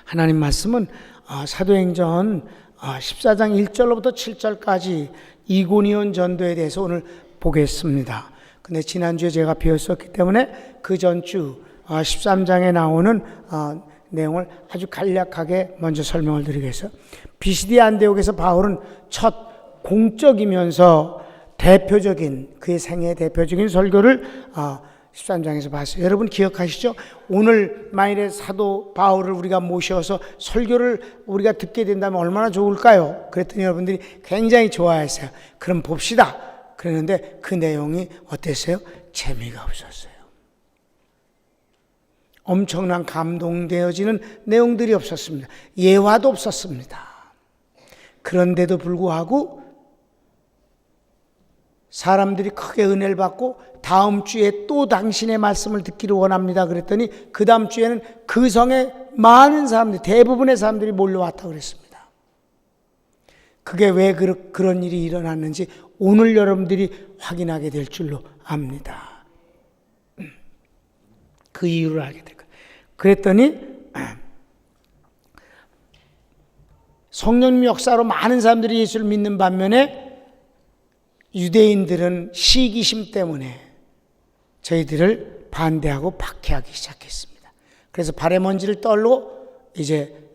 하나님 말씀은 사도행전 14장 1절로부터 7절까지 이고니온 전도에 대해서 오늘 보겠습니다. 근데 지난주에 제가 배웠었기 때문에 그 전주 13장에 나오는 내용을 아주 간략하게 먼저 설명을 드리겠어요. 비시디 안디옥에서 바울은 첫 공적이면서 대표적인, 그의 생애의 대표적인 설교를 13장에서 봤어요. 여러분 기억하시죠? 오늘 만일에 사도 바울을 우리가 모셔서 설교를 우리가 듣게 된다면 얼마나 좋을까요? 그랬더니 여러분들이 굉장히 좋아했어요. 그럼 봅시다. 그랬는데 그 내용이 어땠어요? 재미가 없었어요. 엄청난 감동되어지는 내용들이 없었습니다. 예화도 없었습니다. 그런데도 불구하고 사람들이 크게 은혜를 받고 다음 주에 또 당신의 말씀을 듣기를 원합니다. 그랬더니 그 다음 주에는 그 성에 많은 사람들이, 대부분의 사람들이 몰려왔다고 그랬습니다. 그게 왜 그런 일이 일어났는지 오늘 여러분들이 확인하게 될 줄로 압니다. 그 이유를 알게 될 거예요. 그랬더니 성령 역사로 많은 사람들이 예수를 믿는 반면에 유대인들은 시기심 때문에 저희들을 반대하고 박해하기 시작했습니다. 그래서 발에 먼지를 떨고 이제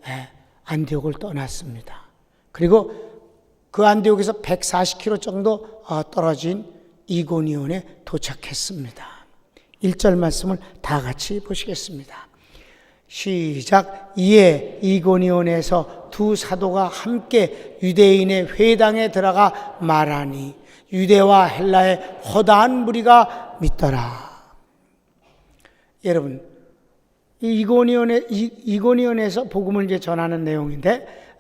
안디옥을 떠났습니다. 그리고 그 안디옥에서 140km 정도 떨어진 이고니온에 도착했습니다. 1절 말씀을 다 같이 보시겠습니다. 시작. 이에 이고니온에서 두 사도가 함께 유대인의 회당에 들어가 말하니 유대와 헬라의 허다한 무리가 믿더라. 여러분, 이고니온에서 복음을 이제 전하는 내용인데,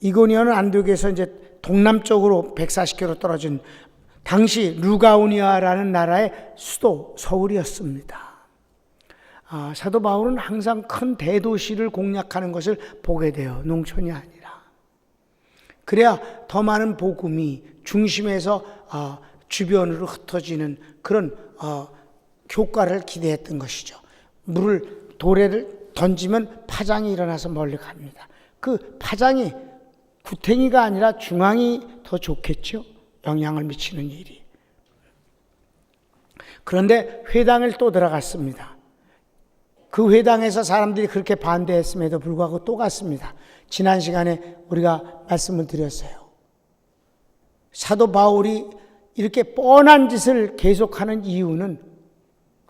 이고니온은 안디옥에서 이제 동남쪽으로 140km 떨어진 당시 루가우니아라는 나라의 수도 서울이었습니다. 사도 바울은 항상 큰 대도시를 공략하는 것을 보게 돼요. 농촌이 아니라. 그래야 더 많은 복음이 중심에서 주변으로 흩어지는 그런 효과를 기대했던 것이죠. 돌에를 던지면 파장이 일어나서 멀리 갑니다. 그 파장이 구탱이가 아니라 중앙이 더 좋겠죠. 영향을 미치는 일이. 그런데 회당을 또 들어갔습니다. 그 회당에서 사람들이 그렇게 반대했음에도 불구하고 또 갔습니다. 지난 시간에 우리가 말씀을 드렸어요. 사도 바울이 이렇게 뻔한 짓을 계속하는 이유는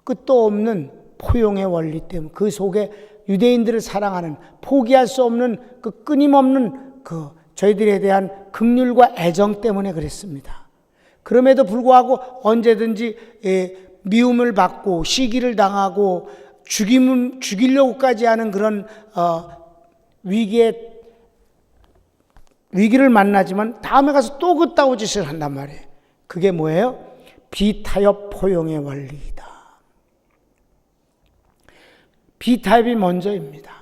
끝도 없는 포용의 원리 때문에, 그 속에 유대인들을 사랑하는, 포기할 수 없는 그 끊임없는 저희들에 대한 긍휼과 애정 때문에 그랬습니다. 그럼에도 불구하고 언제든지 미움을 받고 시기를 당하고 죽이려고까지 하는 그런 위기를 만나지만 다음에 가서 또 그따위 짓을 한단 말이에요. 그게 뭐예요? 비타협 포용의 원리이다. 비타협이 먼저입니다.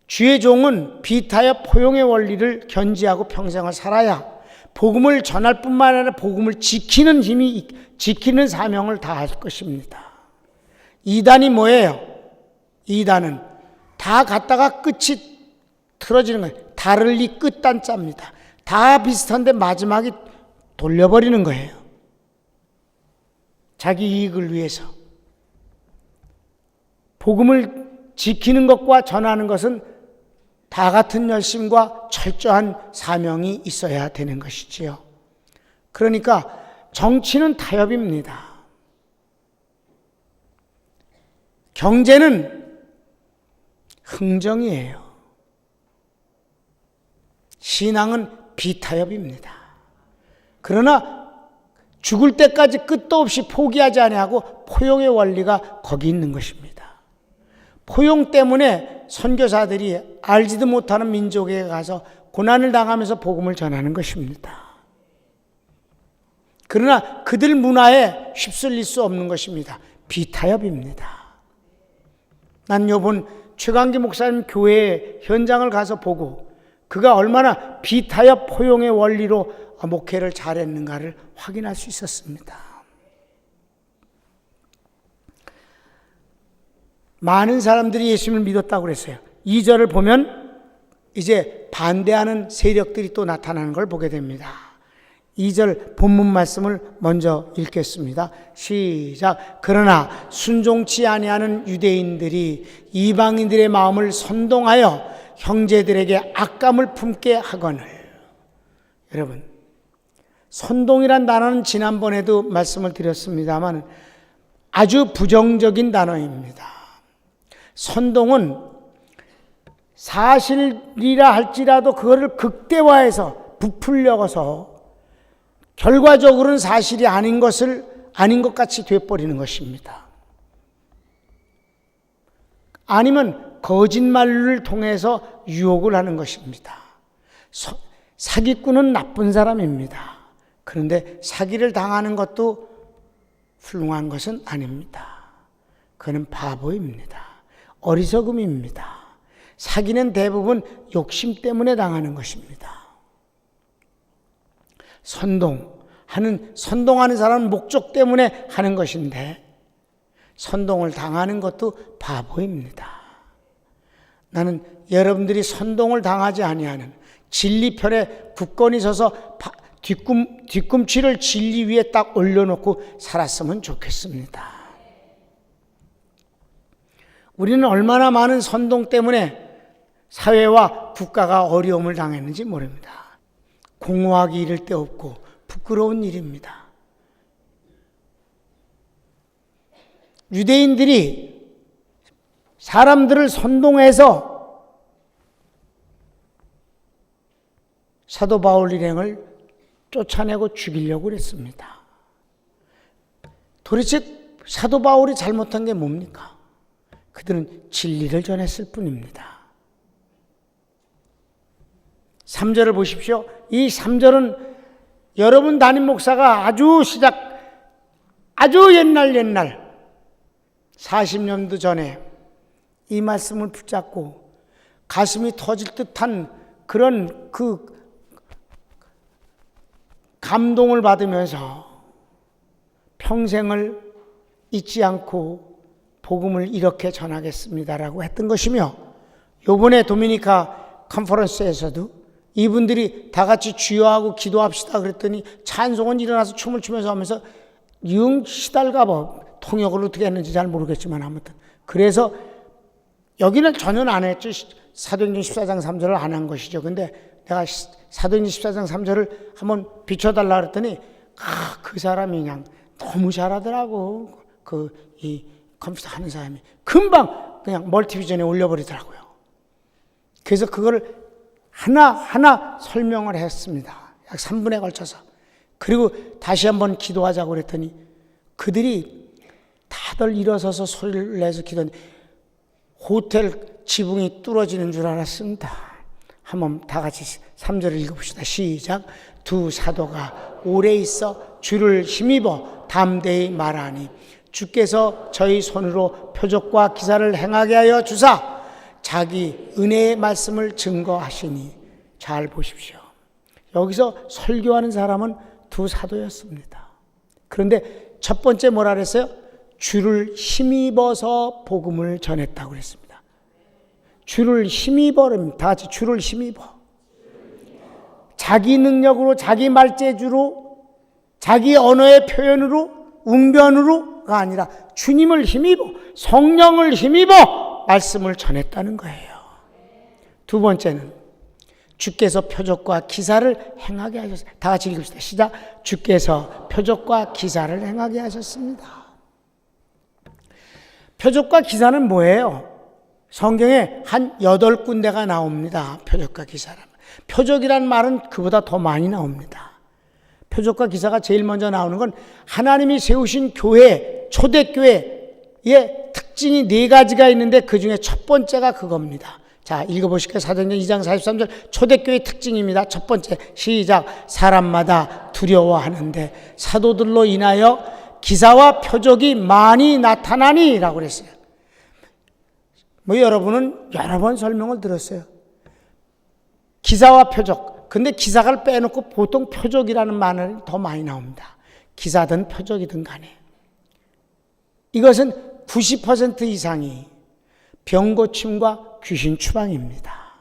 주의 종은 비타협 포용의 원리를 견지하고 평생을 살아야 복음을 전할 뿐만 아니라 복음을 지키는 사명을 다할 것입니다. 이단이 뭐예요? 이단은 다 갔다가 끝이 틀어지는 거예요. 다를리 끝단자입니다. 다 비슷한데 마지막에 돌려버리는 거예요. 자기 이익을 위해서. 복음을 지키는 것과 전하는 것은 다 같은 열심과 철저한 사명이 있어야 되는 것이지요. 그러니까 정치는 타협입니다. 경제는 흥정이에요. 신앙은 비타협입니다. 그러나 죽을 때까지 끝도 없이 포기하지 아니하고 포용의 원리가 거기 있는 것입니다. 포용 때문에 선교사들이 알지도 못하는 민족에 가서 고난을 당하면서 복음을 전하는 것입니다. 그러나 그들 문화에 휩쓸릴 수 없는 것입니다. 비타협입니다. 난 요번 최강기 목사님 교회 현장을 가서 보고 그가 얼마나 비타협 포용의 원리로 목회를 잘했는가를 확인할 수 있었습니다. 많은 사람들이 예수님을 믿었다고 그랬어요. 2절을 보면 이제 반대하는 세력들이 또 나타나는 걸 보게 됩니다. 2절 본문 말씀을 먼저 읽겠습니다. 시작. 그러나 순종치 아니하는 유대인들이 이방인들의 마음을 선동하여 형제들에게 악감을 품게 하거늘. 여러분, 선동이란 단어는 지난번에도 말씀을 드렸습니다만 아주 부정적인 단어입니다. 선동은 사실이라 할지라도 그거를 극대화해서 부풀려서 결과적으로는 사실이 아닌 것 같이 되어버리는 것입니다. 아니면 거짓말을 통해서 유혹을 하는 것입니다. 사기꾼은 나쁜 사람입니다. 그런데 사기를 당하는 것도 훌륭한 것은 아닙니다. 그는 바보입니다. 어리석음입니다. 사기는 대부분 욕심 때문에 당하는 것입니다. 선동하는 사람은 목적 때문에 하는 것인데 선동을 당하는 것도 바보입니다. 나는 여러분들이 선동을 당하지 아니하는 진리편에 굳건히 서서 뒤꿈치를 진리 위에 딱 올려놓고 살았으면 좋겠습니다. 우리는 얼마나 많은 선동 때문에 사회와 국가가 어려움을 당했는지 모릅니다. 공허하기 이를 데 없고 부끄러운 일입니다. 유대인들이 사람들을 선동해서 사도 바울 일행을 쫓아내고 죽이려고 했습니다. 도대체 사도 바울이 잘못한 게 뭡니까? 그들은 진리를 전했을 뿐입니다. 3절을 보십시오. 이 3절은 여러분 담임 목사가 아주 옛날 40년도 전에 이 말씀을 붙잡고 가슴이 터질 듯한 그런 감동을 받으면서 평생을 잊지 않고 복음을 이렇게 전하겠습니다라고 했던 것이며, 요번에 도미니카 컨퍼런스에서도 이분들이 다 같이 주여하고 기도합시다 그랬더니 찬송은 일어나서 춤을 추면서 하면서 시달가봐 통역을 어떻게 했는지 잘 모르겠지만 아무튼 그래서 여기는 전혀 안 했죠. 사도행전 14장 3절을 안 한 것이죠. 근데 내가 사도행전 14장 3절을 한번 비춰달라 그랬더니 그 사람이 그냥 너무 잘하더라고. 이 컴퓨터 하는 사람이 금방 그냥 멀티비전에 올려버리더라고요. 그래서 그거를 하나하나 설명을 했습니다. 약 3분에 걸쳐서. 그리고 다시 한번 기도하자고 그랬더니 그들이 다들 일어서서 소리를 내서 기도했는데 호텔 지붕이 뚫어지는 줄 알았습니다. 한번 다 같이 3절을 읽어봅시다. 시작. 두 사도가 오래 있어 주를 힘입어 담대히 말하니 주께서 저희 손으로 표적과 기사를 행하게 하여 주사 자기 은혜의 말씀을 증거하시니. 잘 보십시오. 여기서 설교하는 사람은 두 사도였습니다. 그런데 첫 번째 뭐라 그랬어요? 주를 힘입어서 복음을 전했다고 그랬습니다. 주를 힘입어, 다 같이 주를 힘입어. 자기 능력으로, 자기 말재주로, 자기 언어의 표현으로, 웅변으로가 아니라 주님을 힘입어, 성령을 힘입어 말씀을 전했다는 거예요. 두 번째는 주께서 표적과 기사를 행하게 하셨습니다. 다 같이 읽읍시다. 시작. 주께서 표적과 기사를 행하게 하셨습니다. 표적과 기사는 뭐예요? 성경에 한 8군데가 나옵니다. 표적과 기사라면. 표적이란 말은 그보다 더 많이 나옵니다. 표적과 기사가 제일 먼저 나오는 건 하나님이 세우신 교회, 초대교회의 특징이 4가지가 있는데 그 중에 첫 번째가 그겁니다. 자, 읽어보실게요. 사도행전 2장 43절 초대교회의 특징입니다. 첫 번째, 시작. 사람마다 두려워하는데 사도들로 인하여 기사와 표적이 많이 나타나니 라고 그랬어요. 여러분은 여러 번 설명을 들었어요. 기사와 표적. 근데 기사를 빼놓고 보통 표적이라는 말이 더 많이 나옵니다. 기사든 표적이든 간에. 이것은 90% 이상이 병 고침과 귀신 추방입니다.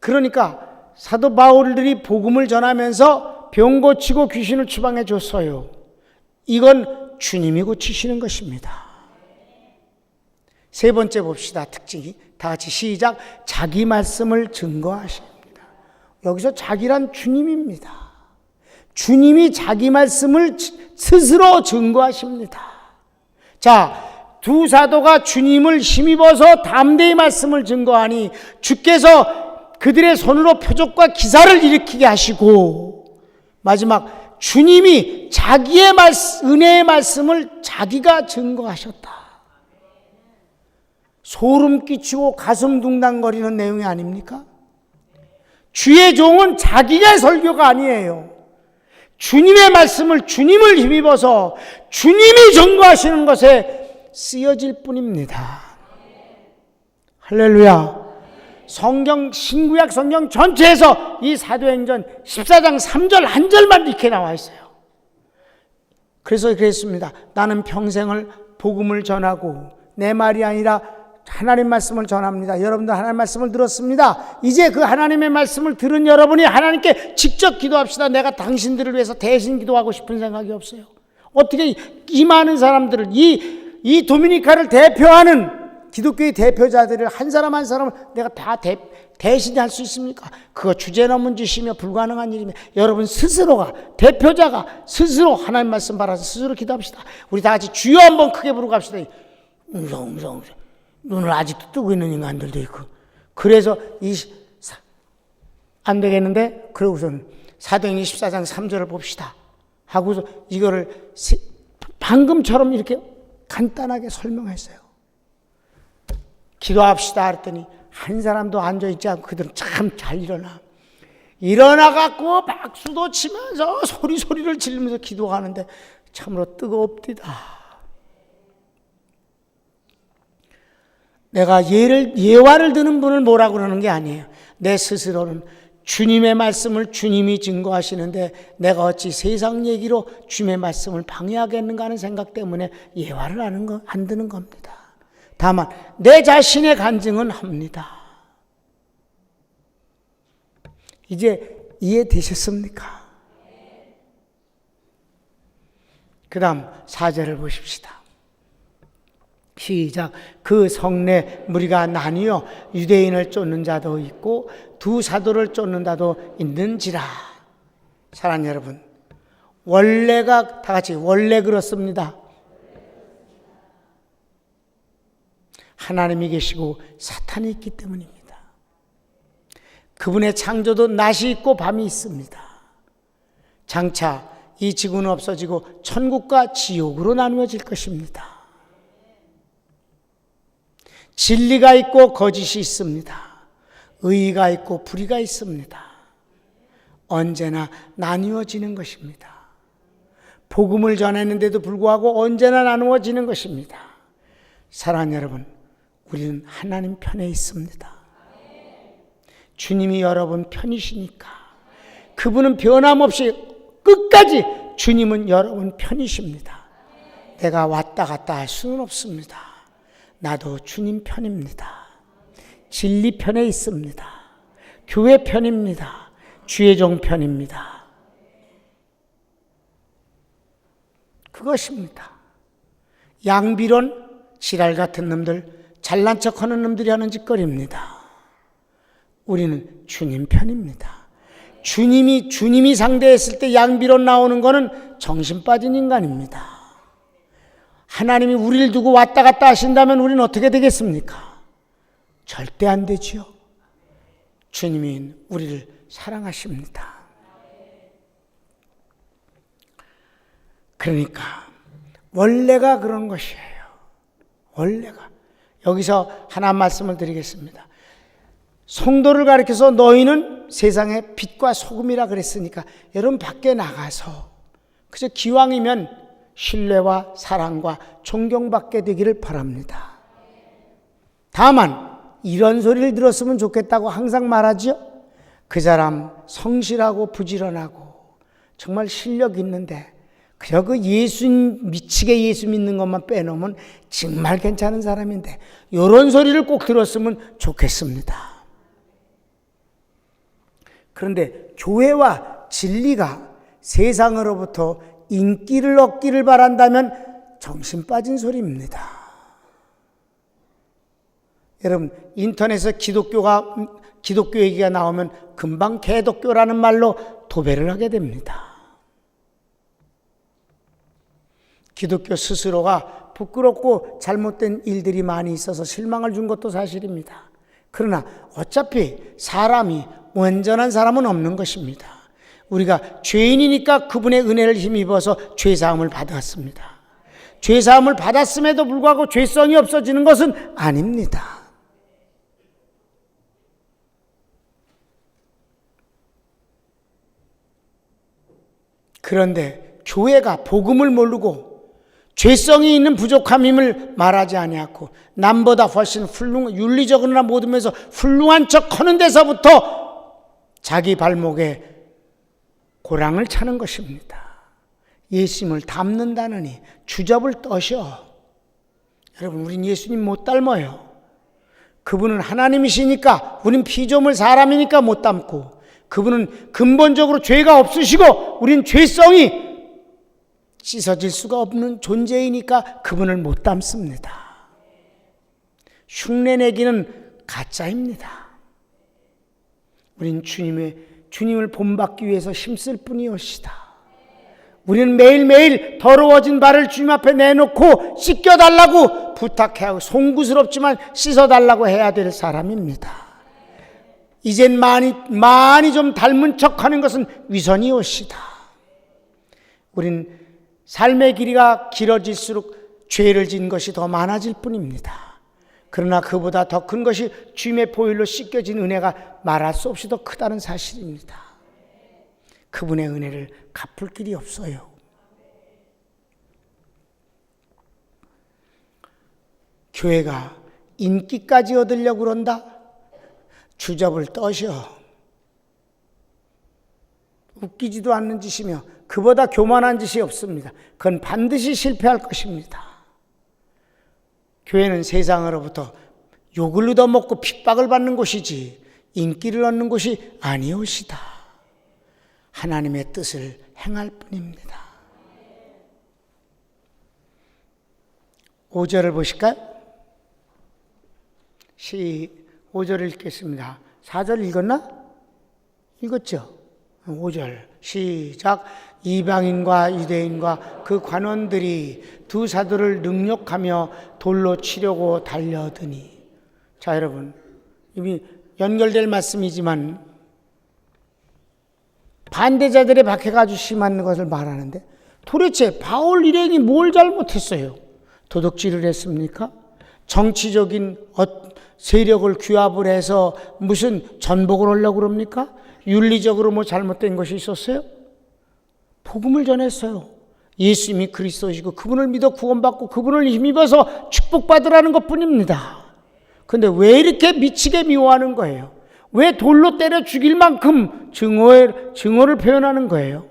그러니까 사도 바울들이 복음을 전하면서 병 고치고 귀신을 추방해 줬어요. 이건 주님이 고치시는 것입니다. 세 번째 봅시다. 특징이 다 같이 시작. 자기 말씀을 증거하십니다. 여기서 자기란 주님입니다. 주님이 자기 말씀을 스스로 증거하십니다. 자, 두 사도가 주님을 힘입어서 담대히 말씀을 증거하니 주께서 그들의 손으로 표적과 기사를 일으키게 하시고 마지막 주님이 자기의 은혜의 말씀을 자기가 증거하셨다. 소름 끼치고 가슴 둥당거리는 내용이 아닙니까? 주의 종은 자기가 설교가 아니에요. 주님의 말씀을 주님을 힘입어서 주님이 증거하시는 것에 쓰여질 뿐입니다. 할렐루야. 성경, 신구약 성경 전체에서 이 사도행전 14장 3절 한 절만 이렇게 나와 있어요. 그래서 그랬습니다. 나는 평생을 복음을 전하고 내 말이 아니라 하나님 말씀을 전합니다. 여러분들 하나님 말씀을 들었습니다. 이제 그 하나님의 말씀을 들은 여러분이 하나님께 직접 기도합시다. 내가 당신들을 위해서 대신 기도하고 싶은 생각이 없어요. 어떻게 이 많은 사람들을 이 도미니카를 대표하는 기독교의 대표자들을 한 사람 한 사람을 내가 다 대신할 수 있습니까? 그거 주제넘은 짓이며 불가능한 일이며 여러분 스스로가 대표자가 스스로 하나님 말씀 받아서 스스로 기도합시다. 우리 다 같이 주여 한번 크게 부르고 갑시다. 음성 눈을 아직도 뜨고 있는 인간들도 있고. 그래서 안 되겠는데 그러고서는 사도행전 14장 3절을 봅시다 하고서 이거를 방금처럼 이렇게 간단하게 설명했어요. 기도합시다 했더니 한 사람도 앉아있지 않고 그들은 참 잘 일어나갖고 박수도 치면서 소리를 지르면서 기도하는데 참으로 뜨겁디다. 내가 예화를 드는 분을 뭐라고 그러는 게 아니에요. 내 스스로는 주님의 말씀을 주님이 증거하시는데 내가 어찌 세상 얘기로 주님의 말씀을 방해하겠는가 하는 생각 때문에 예화를 안 드는 겁니다. 다만 내 자신의 간증은 합니다. 이제 이해되셨습니까? 그 다음 4절을 보십시다. 시작. 그 성내 무리가 나뉘어 유대인을 쫓는 자도 있고 두 사도를 쫓는 자도 있는지라. 사랑하는 여러분, 원래가 다 같이 원래 그렇습니다. 하나님이 계시고 사탄이 있기 때문입니다. 그분의 창조도 낮이 있고 밤이 있습니다. 장차 이 지구는 없어지고 천국과 지옥으로 나누어질 것입니다. 진리가 있고 거짓이 있습니다. 의가 있고 불의가 있습니다. 언제나 나뉘어지는 것입니다. 복음을 전했는데도 불구하고 언제나 나누어지는 것입니다. 사랑하는 여러분, 우리는 하나님 편에 있습니다. 주님이 여러분 편이시니까 그분은 변함없이 끝까지 주님은 여러분 편이십니다. 내가 왔다 갔다 할 수는 없습니다. 나도 주님 편입니다. 진리 편에 있습니다. 교회 편입니다. 주의 종 편입니다. 그것입니다. 양비론 지랄 같은 놈들, 잘난 척하는 놈들이 하는 짓거리입니다. 우리는 주님 편입니다. 주님이 상대했을 때 양비론 나오는 거는 정신 빠진 인간입니다. 하나님이 우리를 두고 왔다 갔다 하신다면 우리는 어떻게 되겠습니까? 절대 안 되지요. 주님이 우리를 사랑하십니다. 그러니까 원래가 그런 것이에요. 원래가. 여기서 하나 말씀을 드리겠습니다. 성도를 가리켜서 너희는 세상의 빛과 소금이라 그랬으니까 여러분 밖에 나가서 그저 기왕이면 신뢰와 사랑과 존경받게 되기를 바랍니다. 다만 이런 소리를 들었으면 좋겠다고 항상 말하죠. 그 사람 성실하고 부지런하고 정말 실력 있는데 그저 그 미치게 예수 믿는 것만 빼놓으면 정말 괜찮은 사람인데, 이런 소리를 꼭 들었으면 좋겠습니다. 그런데 교회와 진리가 세상으로부터 인기를 얻기를 바란다면 정신 빠진 소리입니다. 여러분, 인터넷에 기독교 얘기가 나오면 금방 개독교라는 말로 도배를 하게 됩니다. 기독교 스스로가 부끄럽고 잘못된 일들이 많이 있어서 실망을 준 것도 사실입니다. 그러나 어차피 사람이 온전한 사람은 없는 것입니다. 우리가 죄인이니까 그분의 은혜를 힘입어서 죄사함을 받았습니다. 죄사함을 받았음에도 불구하고 죄성이 없어지는 것은 아닙니다. 그런데 교회가 복음을 모르고 죄성이 있는 부족함임을 말하지 아니하고 남보다 훨씬 윤리적으로나 모든 면에서 훌륭한 척 하는 데서부터 자기 발목에 고랑을 차는 것입니다. 예수님을 닮는다느니 주접을 떠셔. 여러분, 우린 예수님 못 닮아요. 그분은 하나님이시니까, 우린 피조물 사람이니까 못 닮고, 그분은 근본적으로 죄가 없으시고 우린 죄성이 씻어질 수가 없는 존재이니까 그분을 못 닮습니다. 흉내내기는 가짜입니다. 우린 주님을 본받기 위해서 힘쓸 뿐이옵시다. 우리는 매일매일 더러워진 발을 주님 앞에 내놓고 씻겨달라고 부탁해야 하고, 송구스럽지만 씻어달라고 해야 될 사람입니다. 이젠 많이 좀 닮은 척하는 것은 위선이옵시다. 우린 삶의 길이가 길어질수록 죄를 지은 것이 더 많아질 뿐입니다. 그러나 그보다 더 큰 것이 주님의 보혈로 씻겨진 은혜가 말할 수 없이 더 크다는 사실입니다. 그분의 은혜를 갚을 길이 없어요. 교회가 인기까지 얻으려고 그런다? 주접을 떠셔. 웃기지도 않는 짓이며 그보다 교만한 짓이 없습니다. 그건 반드시 실패할 것입니다. 교회는 세상으로부터 욕을 얻어먹고 핍박을 받는 곳이지 인기를 얻는 곳이 아니오시다. 하나님의 뜻을 행할 뿐입니다. 5절을 보실까요? 5절을 읽겠습니다. 4절 읽었나? 읽었죠? 5절 시작. 이방인과 유대인과 그 관원들이 두 사도를 능욕하며 돌로 치려고 달려드니. 자, 여러분, 이미 연결될 말씀이지만 반대자들의 박해가 아주 심한 것을 말하는데, 도대체 바울 일행이 뭘 잘못했어요? 도둑질을 했습니까? 정치적인 세력을 규합을 해서 무슨 전복을 하려고 그럽니까? 윤리적으로 뭐 잘못된 것이 있었어요? 복음을 전했어요. 예수님이 그리스도시고 그분을 믿어 구원받고 그분을 힘입어서 축복받으라는 것뿐입니다. 그런데 왜 이렇게 미치게 미워하는 거예요? 왜 돌로 때려 죽일 만큼 증오를 표현하는 거예요?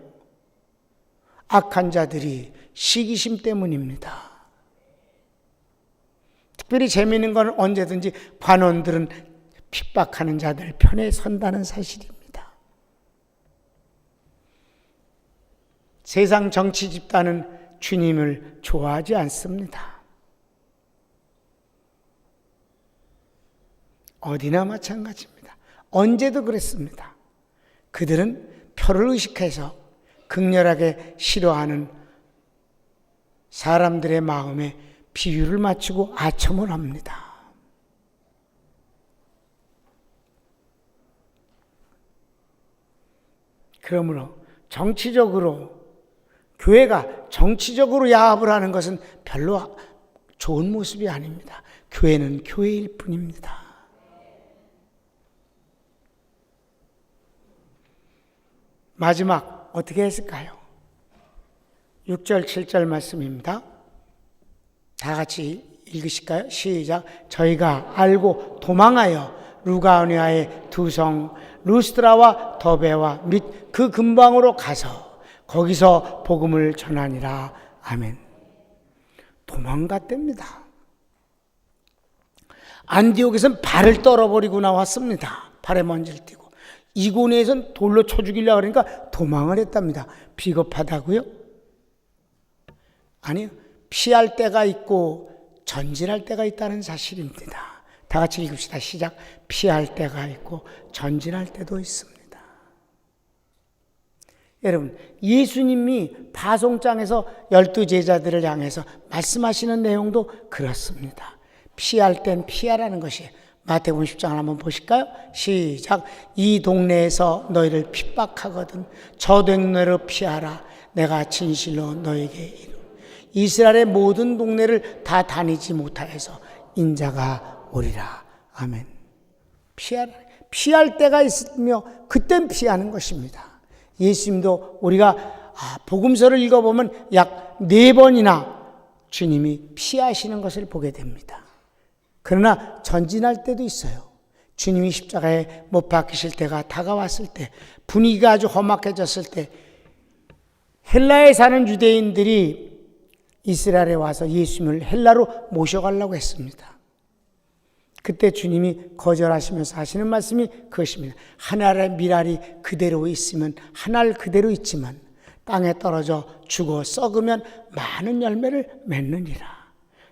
악한 자들이 시기심 때문입니다. 특별히 재미있는 건 언제든지 관원들은 핍박하는 자들 편에 선다는 사실입니다. 세상 정치 집단은 주님을 좋아하지 않습니다. 어디나 마찬가지입니다. 언제도 그랬습니다. 그들은 표를 의식해서 극렬하게 싫어하는 사람들의 마음에 비유를 맞추고 아첨을 합니다. 그러므로 교회가 정치적으로 야합을 하는 것은 별로 좋은 모습이 아닙니다. 교회는 교회일 뿐입니다. 마지막 어떻게 했을까요? 6절 7절 말씀입니다. 다 같이 읽으실까요? 시작. 저희가 알고 도망하여 루가오니아의 두 성 루스드라와 더베와 및 그 근방으로 가서 거기서 복음을 전하니라. 아멘. 도망갔답니다. 안디옥에서는 발을 떨어버리고 나왔습니다. 발에 먼지를 띠고. 이고니에서는 돌로 쳐 죽이려고 그러니까 도망을 했답니다. 비겁하다고요? 아니요. 피할 때가 있고 전진할 때가 있다는 사실입니다. 다 같이 읽읍시다. 시작. 피할 때가 있고 전진할 때도 있습니다. 여러분, 예수님이 파송장에서 12제자들을 향해서 말씀하시는 내용도 그렇습니다. 피할 땐 피하라는 것이 마태복음 10장을 한번 보실까요? 시작. 이 동네에서 너희를 핍박하거든 저 동네로 피하라. 내가 진실로 너에게 이르노니 이스라엘의 모든 동네를 다 다니지 못하여서 인자가 오리라. 아멘. 피하라. 피할 때가 있으며 그땐 피하는 것입니다. 예수님도 우리가 복음서를 읽어보면 약 4번이나 주님이 피하시는 것을 보게 됩니다. 그러나 전진할 때도 있어요. 주님이 십자가에 못 박히실 때가 다가왔을 때, 분위기가 아주 험악해졌을 때 헬라에 사는 유대인들이 이스라엘에 와서 예수님을 헬라로 모셔가려고 했습니다. 그때 주님이 거절하시면서 하시는 말씀이 그것입니다. 하늘의 미랄이 그대로 있으면 하늘 그대로 있지만 땅에 떨어져 죽어 썩으면 많은 열매를 맺느니라.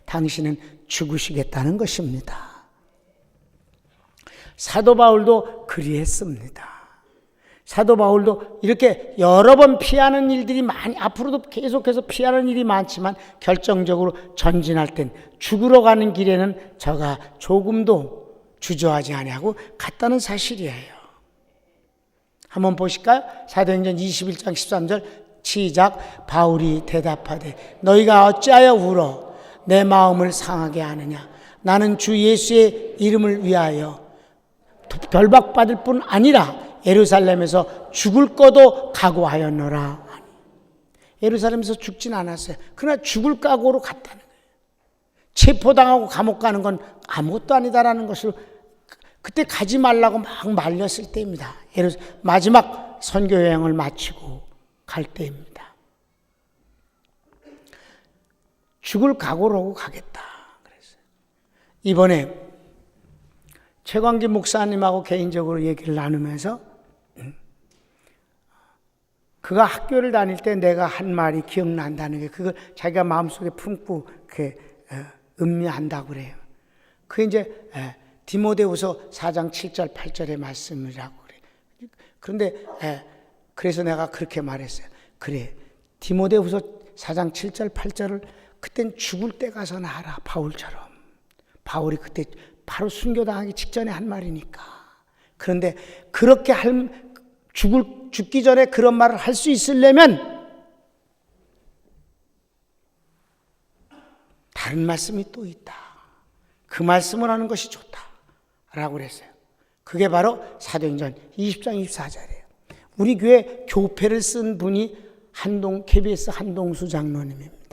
당신은 죽으시겠다는 것입니다. 사도 바울도 그리했습니다. 사도 바울도 이렇게 여러 번 피하는 일들이 앞으로도 계속해서 피하는 일이 많지만 결정적으로 전진할 땐 죽으러 가는 길에는 저가 조금도 주저하지 아니하고 갔다는 사실이에요. 한번 보실까요? 사도행전 21장 13절 시작. 바울이 대답하되 너희가 어찌하여 울어 내 마음을 상하게 하느냐. 나는 주 예수의 이름을 위하여 결박받을 뿐 아니라 예루살렘에서 죽을 거도 각오하였노라. 예루살렘에서 죽진 않았어요. 그러나 죽을 각오로 갔다는 거예요. 체포당하고 감옥 가는 건 아무것도 아니다라는 것을 그때 가지 말라고 막 말렸을 때입니다. 마지막 선교 여행을 마치고 갈 때입니다. 죽을 각오로 하고 가겠다 그랬어요. 이번에 최광기 목사님하고 개인적으로 얘기를 나누면서 그가 학교를 다닐 때 내가 한 말이 기억난다는 게 그걸 자기가 마음속에 품고 이렇게 음미한다고 그래요. 그게 이제 디모데후서 4장 7절 8절의 말씀이라고 그래요. 그런데 그래서 내가 그렇게 말했어요. 그래, 디모데후서 4장 7절 8절을 그땐 죽을 때 가서나 하라. 바울처럼. 바울이 그때 바로 순교당하기 직전에 한 말이니까. 그런데 그렇게 죽기 전에 그런 말을 할 수 있으려면 다른 말씀이 또 있다. 그 말씀을 하는 것이 좋다라고 그랬어요. 그게 바로 사도행전 20장 24절이에요. 우리 교회 교패를 쓴 분이 KBS 한동수 장로님입니다.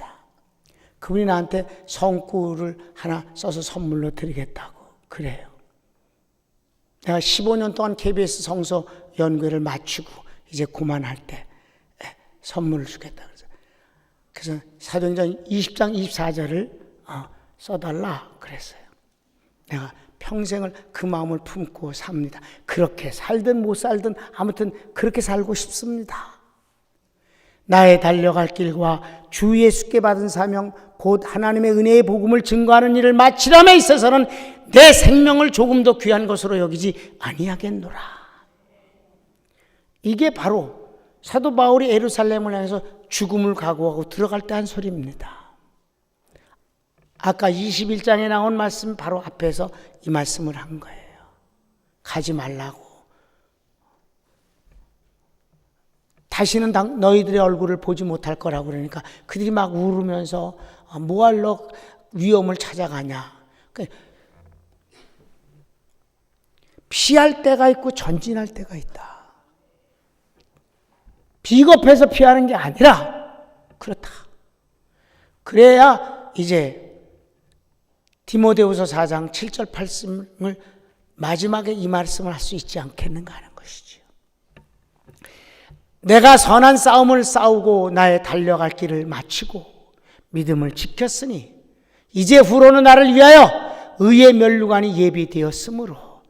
그분이 나한테 성구를 하나 써서 선물로 드리겠다고 그래요. 내가 15년 동안 KBS 성서 연구를 마치고 이제 그만할 때 선물을 주겠다. 그래서 사도행전 20장 24절을 써달라 그랬어요. 내가 평생을 그 마음을 품고 삽니다. 그렇게 살든 못 살든 아무튼 그렇게 살고 싶습니다. 나의 달려갈 길과 주 예수께 받은 사명 곧 하나님의 은혜의 복음을 증거하는 일을 마치람에 있어서는 내 생명을 조금 더 귀한 것으로 여기지 아니하겠노라. 이게 바로 사도 바울이 예루살렘을 향해서 죽음을 각오하고 들어갈 때 한 소리입니다. 아까 21장에 나온 말씀 바로 앞에서 이 말씀을 한 거예요. 가지 말라고. 다시는 너희들의 얼굴을 보지 못할 거라고 그러니까 그들이 막 울으면서 뭐하러 위험을 찾아가냐. 피할 때가 있고 전진할 때가 있다. 비겁해서 피하는 게 아니라 그렇다. 그래야 이제 디모데후서 4장 7절 8절을 마지막에 이 말씀을 할 수 있지 않겠는가 하는 것이지요. 내가 선한 싸움을 싸우고 나의 달려갈 길을 마치고 믿음을 지켰으니 이제 후로는 나를 위하여 의의 면류관이 예비되었으므로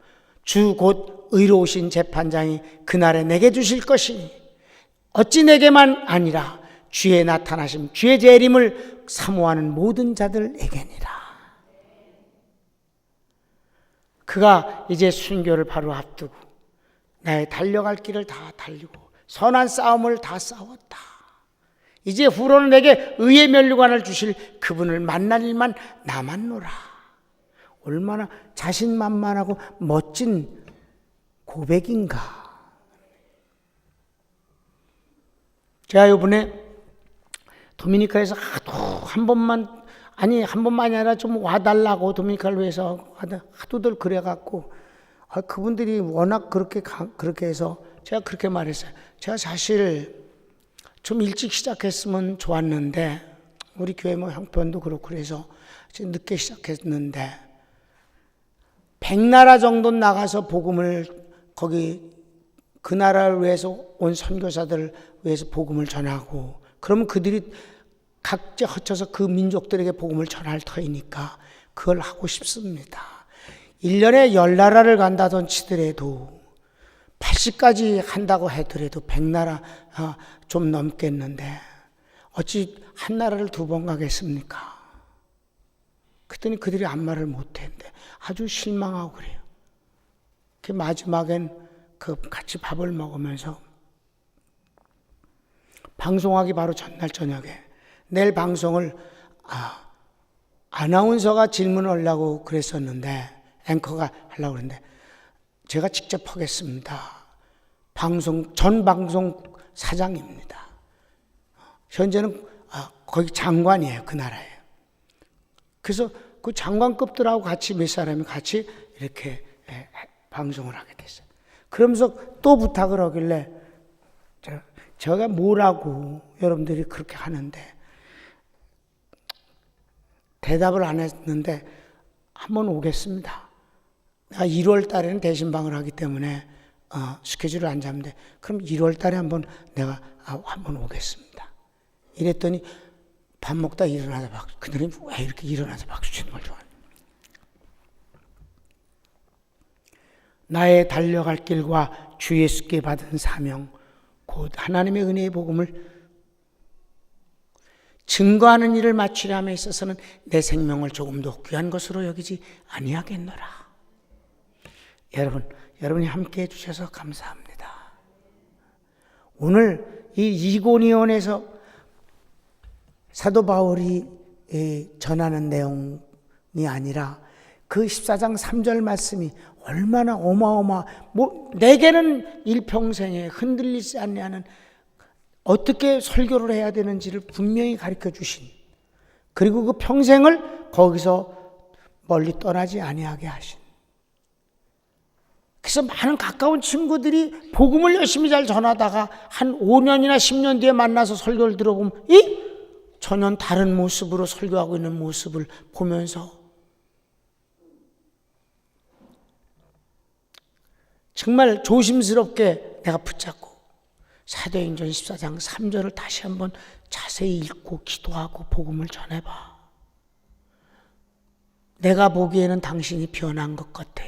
주 곧 의로우신 재판장이 그날에 내게 주실 것이니 어찌 내게만 아니라 주의 나타나심 주의 재림을 사모하는 모든 자들에게니라. 그가 이제 순교를 바로 앞두고 나의 달려갈 길을 다 달리고 선한 싸움을 다 싸웠다. 이제 후로는 내게 의의 면류관을 주실 그분을 만날 일만 남았노라. 얼마나 자신만만하고 멋진 고백인가. 제가 이번에 도미니카에서 한 번만이 아니라 좀 와달라고 도미니카를 위해서 하도들 그래갖고 그분들이 워낙 그렇게 해서 제가 그렇게 말했어요. 제가 사실 좀 일찍 시작했으면 좋았는데 우리 교회 뭐 형편도 그렇고 그래서 늦게 시작했는데 100나라 정도 나가서 복음을 거기 그 나라를 위해서 온 선교사들을 위해서 복음을 전하고 그러면 그들이 각자 흩어서 그 민족들에게 복음을 전할 터이니까 그걸 하고 싶습니다. 1년에 10나라를 간다던 치더라도 80까지 한다고 하더라도 100나라 좀 넘겠는데 어찌 한 나라를 2번 가겠습니까? 그랬더니 그들이 아무 말을 못했는데 아주 실망하고 그래요. 그 마지막엔 같이 밥을 먹으면서 방송하기 바로 전날 저녁에 내일 방송을 아나운서가 질문을 하려고 그랬었는데 앵커가 하려고 그랬는데 제가 직접 하겠습니다. 전 방송 사장입니다. 현재는 거기 장관이에요. 그 나라에. 그래서 그 장관급들하고 같이 몇 사람이 같이 이렇게 방송을 하게 됐어요. 그러면서 또 부탁을 하길래 제가 뭐라고 여러분들이 그렇게 하는데 대답을 안 했는데 한번 오겠습니다. 내가 1월 달에는 대신방을 하기 때문에 스케줄을 안 잡는데 그럼 1월 달에 내가 한번 오겠습니다. 이랬더니 밥 먹다 일어나서 그들이 왜 이렇게 일어나서 박수 치는 걸 좋아하냐. 나의 달려갈 길과 주 예수께 받은 사명 곧 하나님의 은혜의 복음을 증거하는 일을 마치려 함에 있어서는 내 생명을 조금도 귀한 것으로 여기지 아니하겠노라. 여러분이 함께해 주셔서 감사합니다. 오늘 이 이고니온에서 사도 바울이 전하는 내용이 아니라 그 14장 3절 말씀이 얼마나 내게는 일평생에 흔들리지 않냐는 어떻게 설교를 해야 되는지를 분명히 가르쳐 주신, 그리고 그 평생을 거기서 멀리 떠나지 아니하게 하신. 그래서 많은 가까운 친구들이 복음을 열심히 잘 전하다가 한 5년이나 10년 뒤에 만나서 설교를 들어보면 전혀 다른 모습으로 설교하고 있는 모습을 보면서 정말 조심스럽게 내가 붙잡고 사도행전 14장 3절을 다시 한번 자세히 읽고 기도하고 복음을 전해봐. 내가 보기에는 당신이 변한 것 같아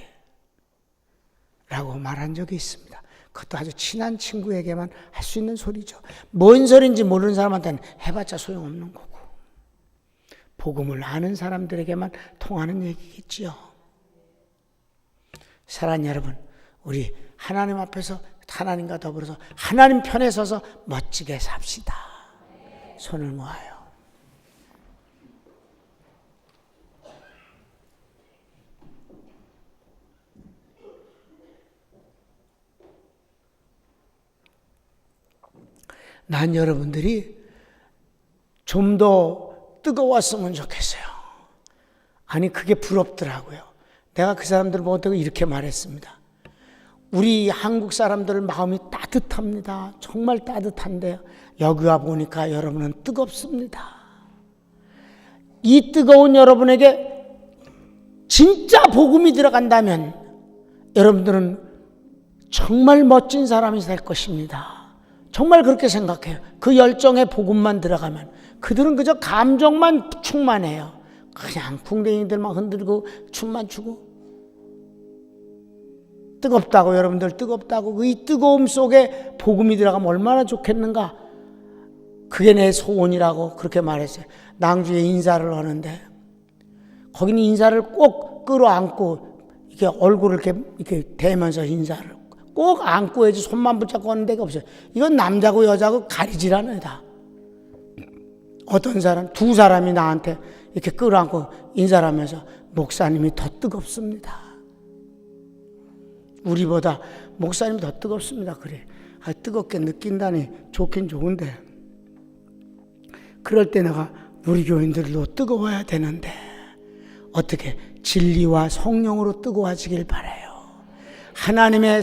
라고 말한 적이 있습니다. 그것도 아주 친한 친구에게만 할 수 있는 소리죠. 뭔 소리인지 모르는 사람한테는 해봤자 소용없는 거고, 복음을 아는 사람들에게만 통하는 얘기겠지요. 사랑하는 여러분, 우리 하나님 앞에서 하나님과 더불어서 하나님 편에 서서 멋지게 삽시다. 손을 모아요. 난 여러분들이 좀 더 뜨거웠으면 좋겠어요. 아니, 그게 부럽더라고요. 내가 그 사람들을 보고 이렇게 말했습니다. 우리 한국 사람들 마음이 따뜻합니다. 정말 따뜻한데 여기 와 보니까 여러분은 뜨겁습니다. 이 뜨거운 여러분에게 진짜 복음이 들어간다면 여러분들은 정말 멋진 사람이 될 것입니다. 정말 그렇게 생각해요. 그 열정에 복음만 들어가면 그들은 그저 감정만 충만해요. 그냥 궁뎅이들만 흔들고 춤만 추고. 뜨겁다고, 여러분들 뜨겁다고. 이 뜨거움 속에 복음이 들어가면 얼마나 좋겠는가. 그게 내 소원이라고 그렇게 말했어요. 낭주에 인사를 하는데 거기는 인사를 꼭 끌어안고 이렇게 얼굴을 이렇게 대면서 인사를 꼭 안고 해야지 손만 붙잡고 하는 데가 없어요. 이건 남자고 여자고 가리질 않아요, 다. 어떤 사람, 두 사람이 나한테 이렇게 끌어안고 인사를 하면서 목사님이 더 뜨겁습니다. 우리보다 목사님이 더 뜨겁습니다. 그래. 뜨겁게 느낀다니 좋긴 좋은데. 그럴 때 내가 우리 교인들도 뜨거워야 되는데 어떻게 진리와 성령으로 뜨거워지길 바라요. 하나님의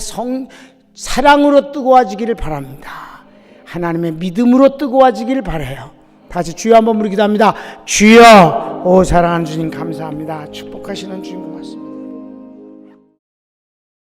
사랑으로 뜨거워지기를 바랍니다. 하나님의 믿음으로 뜨거워지기를 바라요. 다시 주여 한번 부르기도 합니다. 주여, 오 사랑하는 주님 감사합니다. 축복하시는 주님 고맙습니다.